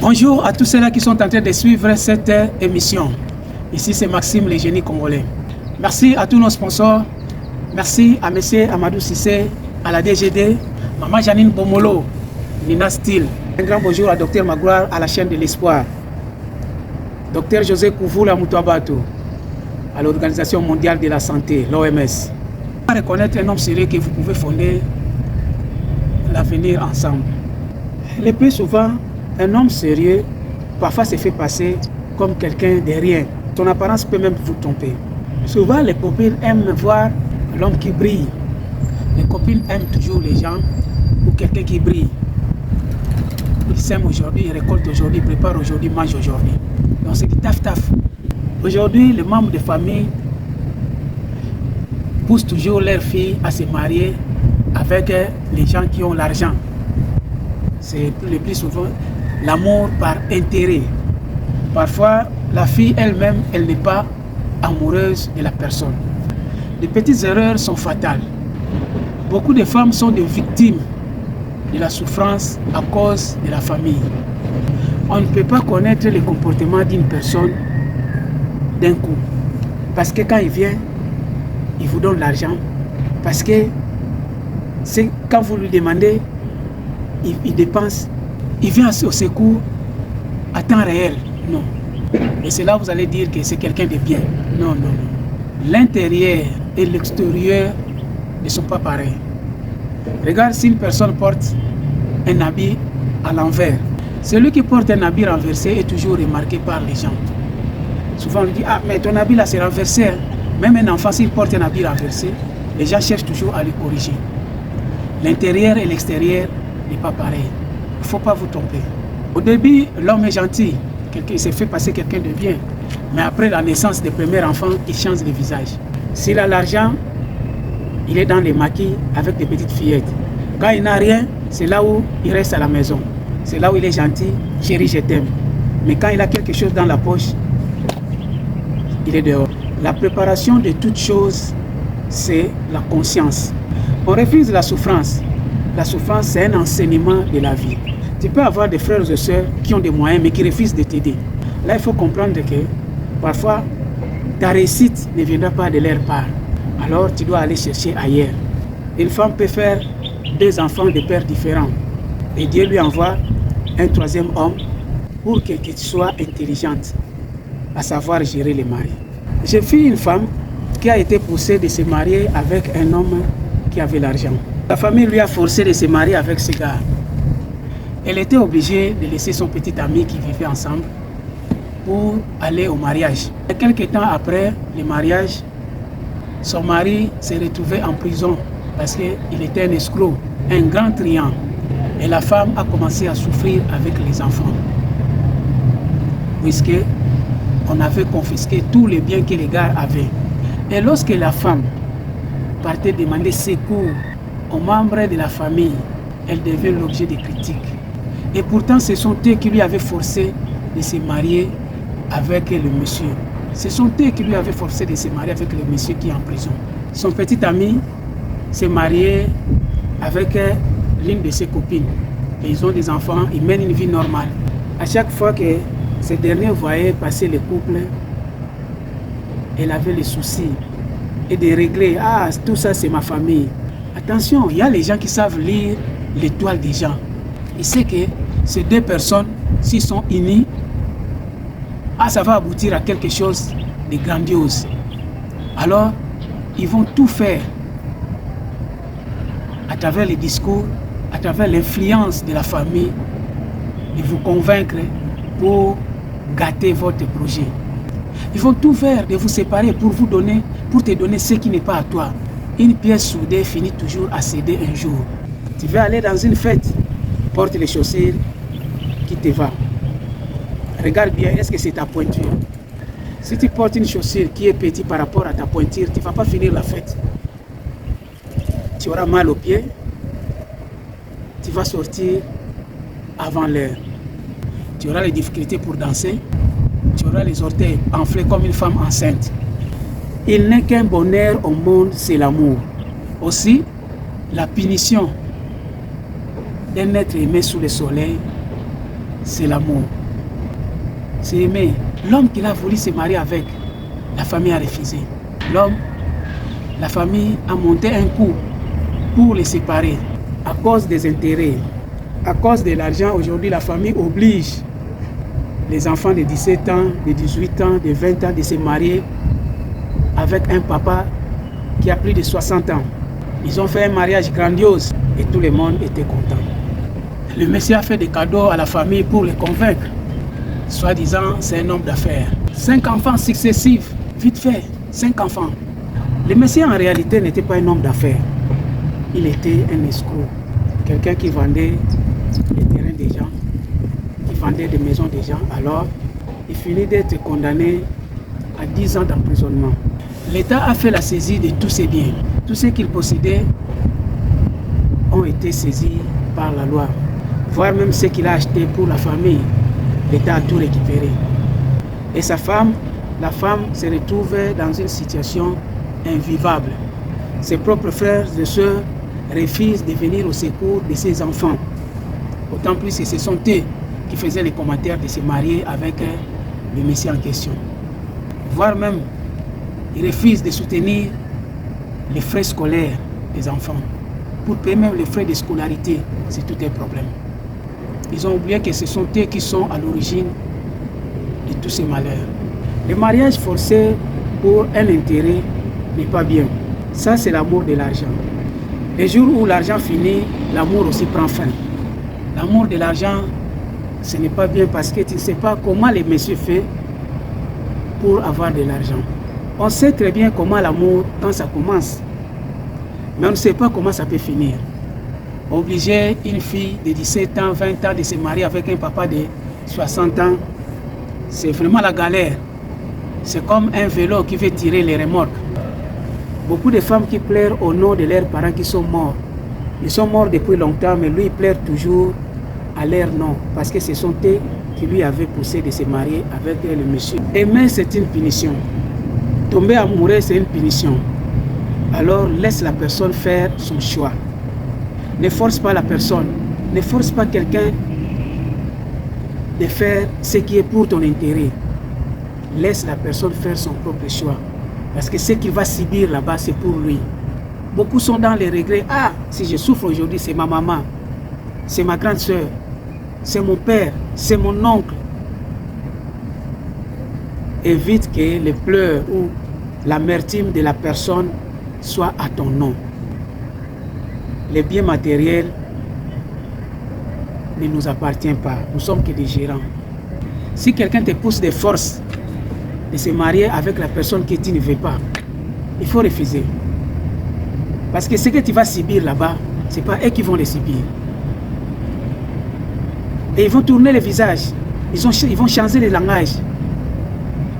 Bonjour à tous ceux-là qui sont en train de suivre cette émission. Ici, c'est Maxime, le génie congolais. Merci à tous nos sponsors. Merci à M. Amadou Sissé, à la DGD, Maman Janine Bomolo, Nina Style. Un grand bonjour à Dr Magloire à la chaîne de l'espoir. Dr José Kouvoula Moutouabato, à l'Organisation mondiale de la santé, l'OMS. Reconnaître un homme sérieux que vous pouvez fonder l'avenir ensemble. Le plus souvent, un homme sérieux, parfois se fait passer comme quelqu'un de rien. Son apparence peut même vous tromper. Souvent, les copines aiment voir l'homme qui brille. Les copines aiment toujours les gens ou quelqu'un qui brille. Ils sèment aujourd'hui, ils récoltent aujourd'hui, ils préparent aujourd'hui, ils mangent aujourd'hui. Donc c'est du taf-taf. Aujourd'hui, les membres de famille poussent toujours leurs filles à se marier avec les gens qui ont l'argent. C'est le plus souvent l'amour par intérêt. Parfois, la fille elle-même, elle n'est pas amoureuse de la personne. Les petites erreurs sont fatales. Beaucoup de femmes sont des victimes de la souffrance à cause de la famille. On ne peut pas connaître le comportement d'une personne d'un coup. Parce que quand il vient, il vous donne l'argent. Parce que quand vous lui demandez, il dépense. Il vient au secours à temps réel. Non. Et c'est là que vous allez dire que c'est quelqu'un de bien. Non, non, non. L'intérieur et l'extérieur ne sont pas pareils. Regarde si une personne porte un habit à l'envers. Celui qui porte un habit renversé est toujours remarqué par les gens. Souvent on lui dit, ah mais ton habit là c'est renversé. Même un enfant s'il porte un habit renversé, les gens cherchent toujours à le corriger. L'intérieur et l'extérieur n'est pas pareil. Il ne faut pas vous tromper. Au début, l'homme est gentil. Il s'est fait passer quelqu'un de bien. Mais après la naissance des premiers enfants, il change de visage. S'il a l'argent, il est dans les maquis avec des petites fillettes. Quand il n'a rien, c'est là où il reste à la maison. C'est là où il est gentil, chérie, je t'aime. Mais quand il a quelque chose dans la poche, il est dehors. La préparation de toutes choses, c'est la conscience. On refuse la souffrance. La souffrance, c'est un enseignement de la vie. Tu peux avoir des frères et sœurs qui ont des moyens, mais qui refusent de t'aider. Là, il faut comprendre que parfois, ta réussite ne viendra pas de leur part. Alors, tu dois aller chercher ailleurs. Une femme peut faire 2 enfants de pères différents. Et Dieu lui envoie un 3e homme pour que tu sois intelligente, à savoir gérer les maris. J'ai vu une femme qui a été poussée de se marier avec un homme qui avait l'argent. La famille lui a forcé de se marier avec ce gars. Elle était obligée de laisser son petit ami qui vivait ensemble pour aller au mariage. Et quelques temps après le mariage, son mari s'est retrouvé en prison parce qu'il était un escroc, un grand triant. Et la femme a commencé à souffrir avec les enfants. Puisqu'on avait confisqué tous les biens que les gars avaient. Et lorsque la femme partait demander secours aux membres de la famille, elle devait l'objet de critiques. Et pourtant, ce sont eux qui lui avaient forcé de se marier avec le monsieur. Ce sont eux qui lui avaient forcé de se marier avec le monsieur qui est en prison. Son petit ami s'est marié avec l'une de ses copines. Et ils ont des enfants, ils mènent une vie normale. À chaque fois que ces derniers voyaient passer le couple, elle avait le souci et de régler, ah, tout ça c'est ma famille. Attention, il y a les gens qui savent lire l'étoile des gens. Ils savent que ces 2 personnes, s'ils sont unis, ah, ça va aboutir à quelque chose de grandiose. Alors, ils vont tout faire à travers les discours, à travers l'influence de la famille, de vous convaincre pour gâter votre projet. Ils vont tout faire de vous séparer pour vous donner, pour te donner ce qui n'est pas à toi. Une pièce soudée finit toujours à céder un jour. Tu veux aller dans une fête, porte les chaussures qui te va. Regarde bien, est-ce que c'est ta pointure? Si tu portes une chaussure qui est petite par rapport à ta pointure, tu ne vas pas finir la fête. Tu auras mal aux pieds, tu vas sortir avant l'heure. Tu auras les difficultés pour danser, tu auras les orteils enflés comme une femme enceinte. Il n'est qu'un bonheur au monde, c'est l'amour. Aussi, la punition d'un être aimé sous le soleil c'est l'amour. C'est aimer. L'homme qu'il a voulu se marier avec, la famille a refusé. La famille a monté un coup pour les séparer à cause des intérêts. À cause de l'argent, aujourd'hui, la famille oblige les enfants de 17 ans, de 18 ans, de 20 ans de se marier avec un papa qui a plus de 60 ans. Ils ont fait un mariage grandiose et tout le monde était content. Le Messie a fait des cadeaux à la famille pour les convaincre. Soi-disant, c'est un homme d'affaires. 5 enfants successifs, vite fait, 5 enfants. Le Messie en réalité n'était pas un homme d'affaires. Il était un escroc. Quelqu'un qui vendait les terrains des gens, qui vendait des maisons des gens. Alors, il finit d'être condamné à 10 ans d'emprisonnement. L'État a fait la saisie de tous ses biens. Tous ceux qu'il possédait ont été saisis par la loi. Voire même ce qu'il a acheté pour la famille, l'État a tout récupéré. Et sa femme, la femme se retrouve dans une situation invivable. Ses propres frères et sœurs refusent de venir au secours de ses enfants. Autant plus que ce sont eux qui faisaient les commentaires de se marier avec le Messie en question. Voire même, ils refusent de soutenir les frais scolaires des enfants. Pour payer même les frais de scolarité, c'est tout un problème. Ils ont oublié que ce sont eux qui sont à l'origine de tous ces malheurs. Le mariage forcé pour un intérêt n'est pas bien. Ça, c'est l'amour de l'argent. Le jour où l'argent finit, l'amour aussi prend fin. L'amour de l'argent, ce n'est pas bien parce que tu ne sais pas comment les messieurs font pour avoir de l'argent. On sait très bien comment l'amour, quand ça commence, mais on ne sait pas comment ça peut finir. Obliger une fille de 17 ans, 20 ans de se marier avec un papa de 60 ans, c'est vraiment la galère. C'est comme un vélo qui veut tirer les remorques. Beaucoup de femmes qui pleurent au nom de leurs parents qui sont morts. Ils sont morts depuis longtemps, mais lui, il pleure toujours à leur nom, parce que ce sont eux qui lui avaient poussé de se marier avec le monsieur. Aimer, c'est une punition. Tomber amoureux, c'est une punition. Alors, laisse la personne faire son choix. Ne force pas la personne. Ne force pas quelqu'un de faire ce qui est pour ton intérêt. Laisse la personne faire son propre choix. Parce que ce qu'il va subir là-bas, c'est pour lui. Beaucoup sont dans les regrets. Ah, si je souffre aujourd'hui, c'est ma maman, c'est ma grande soeur, c'est mon père, c'est mon oncle. Évite que les pleurs ou l'amertume de la personne soit à ton nom. Les biens matériels ne nous appartiennent pas. Nous sommes que des gérants. Si quelqu'un te pousse de force de se marier avec la personne que tu ne veux pas, il faut refuser. Parce que ce que tu vas subir là-bas, ce n'est pas eux qui vont le subir. Et ils vont tourner le visage. Ils vont changer le langage.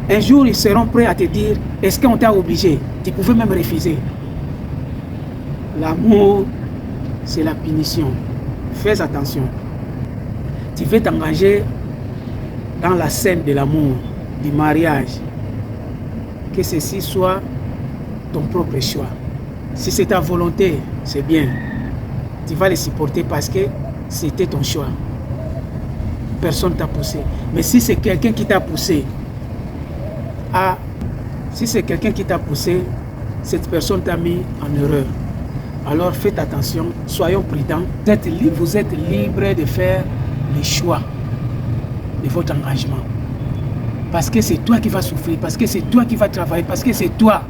Un jour, ils seront prêts à te dire, est-ce qu'on t'a obligé? Tu pouvais même refuser. L'amour, c'est la punition. Fais attention. Tu veux t'engager dans la scène de l'amour, du mariage. Que ceci soit ton propre choix. Si c'est ta volonté, c'est bien. Tu vas le supporter parce que c'était ton choix. Personne ne t'a poussé. Mais si c'est quelqu'un qui t'a poussé, cette personne t'a mis en erreur. Alors faites attention, soyons prudents. Vous êtes libre de faire les choix de votre engagement. Parce que c'est toi qui vas souffrir, parce que c'est toi qui vas travailler, parce que c'est toi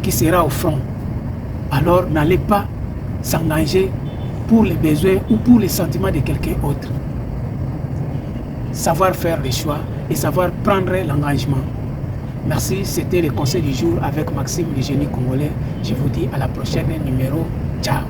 qui seras au front. Alors n'allez pas s'engager pour les besoins ou pour les sentiments de quelqu'un autre. Savoir faire les choix et savoir prendre l'engagement. Merci, c'était le conseil du jour avec Maxime, le génie congolais. Je vous dis à la prochaine numéro. Ciao.